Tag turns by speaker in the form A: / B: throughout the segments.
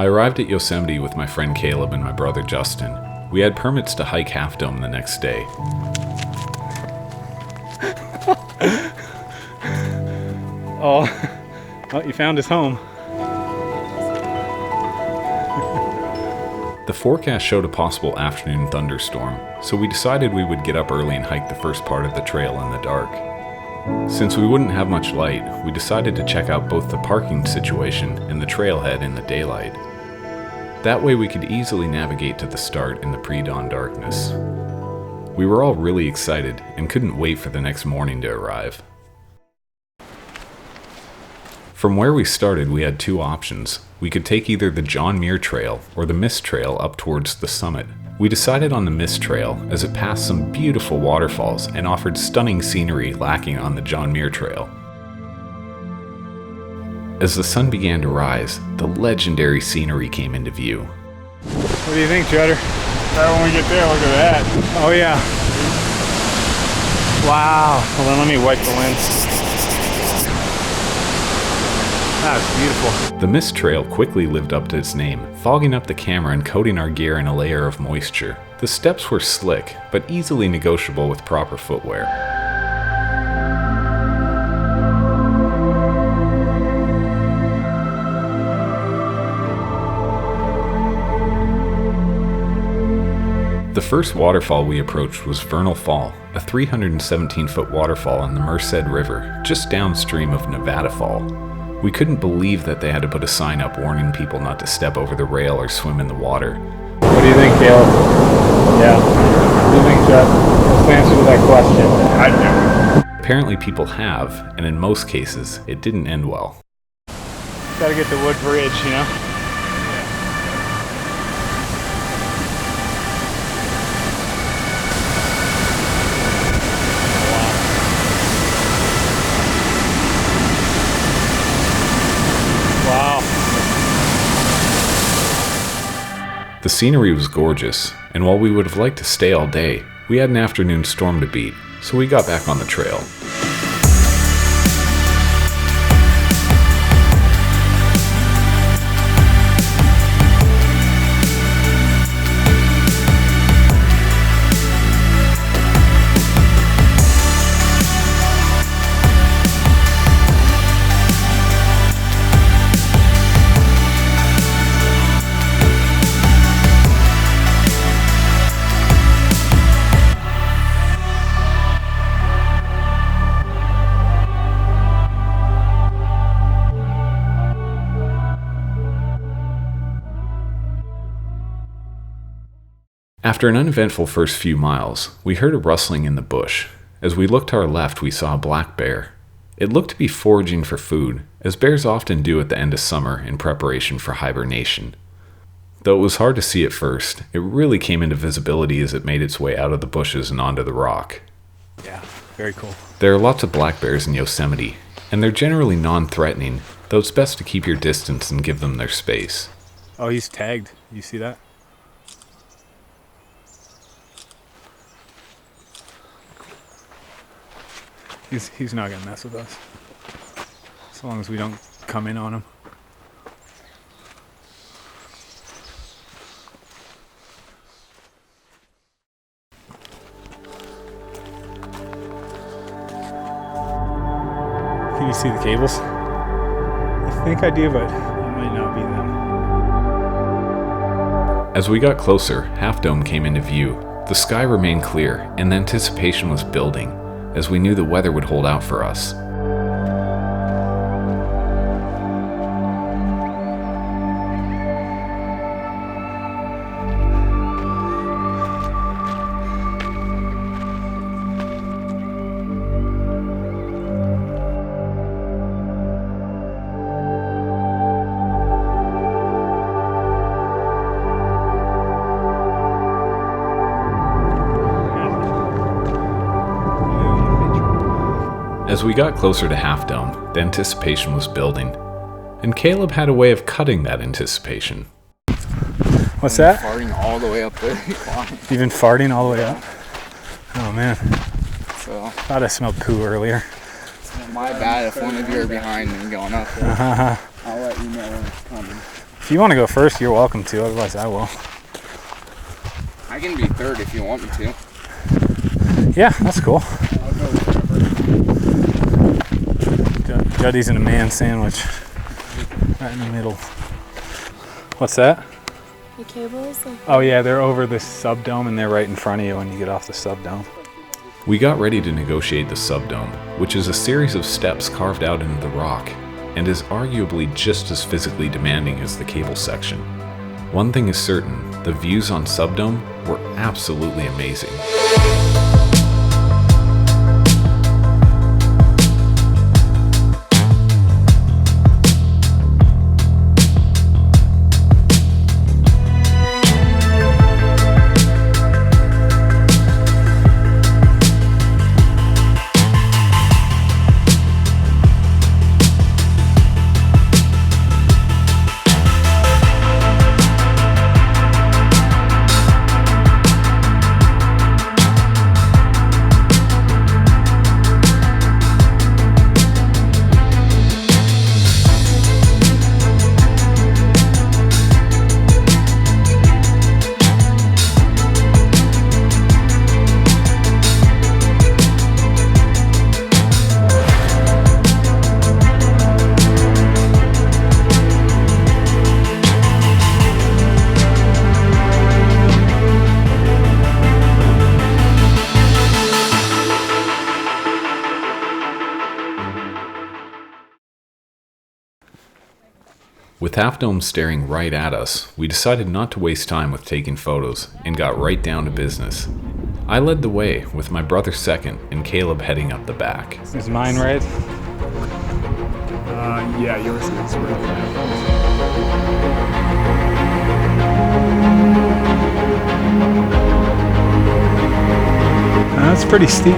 A: I arrived at Yosemite with my friend Caleb and my brother Justin. We had permits to hike Half Dome the next day.
B: Oh, well, you found his home.
A: The forecast showed a possible afternoon thunderstorm, so we decided we would get up early and hike the first part of the trail in the dark. Since we wouldn't have much light, we decided to check out both the parking situation and the trailhead in the daylight. That way we could easily navigate to the start in the pre-dawn darkness. We were all really excited and couldn't wait for the next morning to arrive. From where we started, we had two options. We could take either the John Muir Trail or the Mist Trail up towards the summit. We decided on the Mist Trail as it passed some beautiful waterfalls and offered stunning scenery lacking on the John Muir Trail. As the sun began to rise, the legendary scenery came into view.
B: What do you think, Jutter?
C: Right when we get there, look at that.
B: Oh yeah. Wow. Hold on, let me wipe the lens. That's beautiful.
A: The Mist Trail quickly lived up to its name, fogging up the camera and coating our gear in a layer of moisture. The steps were slick, but easily negotiable with proper footwear. The first waterfall we approached was Fernell Fall, a 317-foot waterfall in the Merced River, just downstream of Nevada Fall. We couldn't believe that they had to put a sign up warning people not to step over the rail or swim in the water.
B: What do you think, Caleb? Yeah. What do you think, Jeff? What's the answer to that question?
C: I'd never.
A: Apparently people have, and in most cases, it didn't end well.
B: Gotta get the wood bridge, you know?
A: The scenery was gorgeous, and while we would have liked to stay all day, we had an afternoon storm to beat, so we got back on the trail. After an uneventful first few miles, we heard a rustling in the bush. As we looked to our left, we saw a black bear. It looked to be foraging for food, as bears often do at the end of summer in preparation for hibernation. Though it was hard to see at first, it really came into visibility as it made its way out of the bushes and onto the rock.
B: Yeah, very cool.
A: There are lots of black bears in Yosemite, and they're generally non-threatening, though it's best to keep your distance and give them their space.
B: Oh, he's tagged. You see that? He's not gonna mess with us, as long as we don't come in on him. Can you see the cables? I think I do, but it might not be them.
A: As we got closer, Half Dome came into view. The sky remained clear, and the anticipation was building, as we knew the weather would hold out for us. As we got closer to Half Dome, the anticipation was building, and Caleb had a way of cutting that anticipation.
B: What's that?
C: Farting all the way up there.
B: You've been farting all the way up? Oh man.
C: So,
B: Thought I smelled poo earlier.
C: my bad if one of you are behind and going up there. I'll let you know when it's coming.
B: If you want to go first, you're welcome to. Otherwise, I will.
C: I can be third if you want me to.
B: Yeah, that's cool.
C: I'll go wherever.
B: Juddy's in a man sandwich. Right in the middle. What's that?
D: The cables?
B: Oh yeah, they're over this subdome and they're right in front of you when you get off the subdome.
A: We got ready to negotiate the subdome, which is a series of steps carved out into the rock, and is arguably just as physically demanding as the cable section. One thing is certain, the views on subdome were absolutely amazing. With Half Dome staring right at us, we decided not to waste time with taking photos and got right down to business. I led the way, with my brother second and Caleb heading up the back.
B: Is mine right?
C: Yeah, yours is right.
B: That's pretty steep.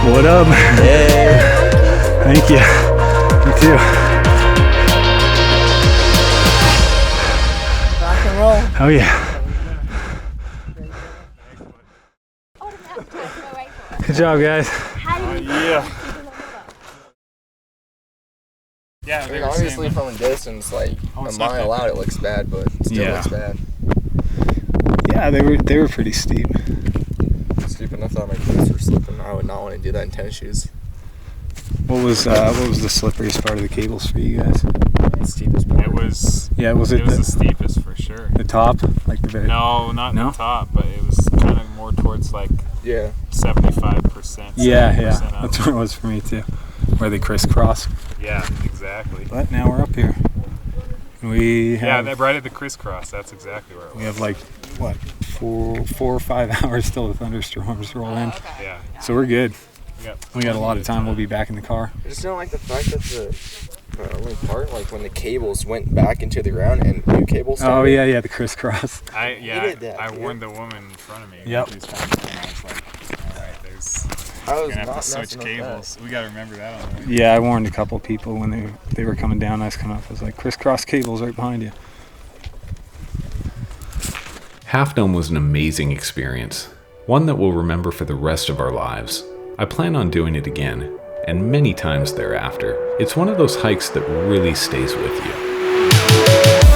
B: What up?
E: Hey.
B: Thank you. You too.
D: Rock and roll.
B: Oh yeah. Good job, guys.
D: How do you
C: Yeah.
B: Yeah,
C: I
B: they
C: mean,
B: were
C: obviously
B: saying
C: from a distance, like
B: Oh,
C: a
B: it's not
C: mile
B: that
C: out, it looks bad, but it still
A: Yeah.
C: looks bad.
B: yeah, they were pretty steep.
C: Steep enough that my boots were slipping. I would not want to do that in tennis shoes.
B: What was the slipperiest part of the cables for you guys?
C: The steepest part.
E: It was
B: it
E: the steepest for sure.
B: the top, like the very
E: No, not
B: No?
E: the top, but it was kind of more towards like
C: Yeah.
E: 75%.
B: Yeah,
E: 70%
B: that's
E: up.
B: where it was for me too, where they crisscross.
E: Yeah, exactly.
B: But now we're up here. We have
E: Right at the crisscross. That's exactly where it
B: we
E: was.
B: have like what 4 or 5 hours till the thunderstorms roll in,
E: Yeah.
B: so we're good.
E: We
B: We got a lot of time. We'll be back in the car.
C: I just don't like the fact that the only part, like when the cables went back into the ground and new cables started.
B: Oh yeah, the crisscross.
E: I
C: hated that,
E: I
C: dude.
E: warned the woman in front of me.
B: Yep.
E: She was coming, and I was like, all right, there's
C: I
E: we're
C: was
E: gonna have
C: not
E: to switch
C: messing with
E: cables. We gotta remember that on the way.
B: Yeah, I warned a couple of people when they were coming down. I was coming up. I was like, crisscross cables right behind you.
A: Half Dome was an amazing experience, one that we'll remember for the rest of our lives. I plan on doing it again, and many times thereafter. It's one of those hikes that really stays with you.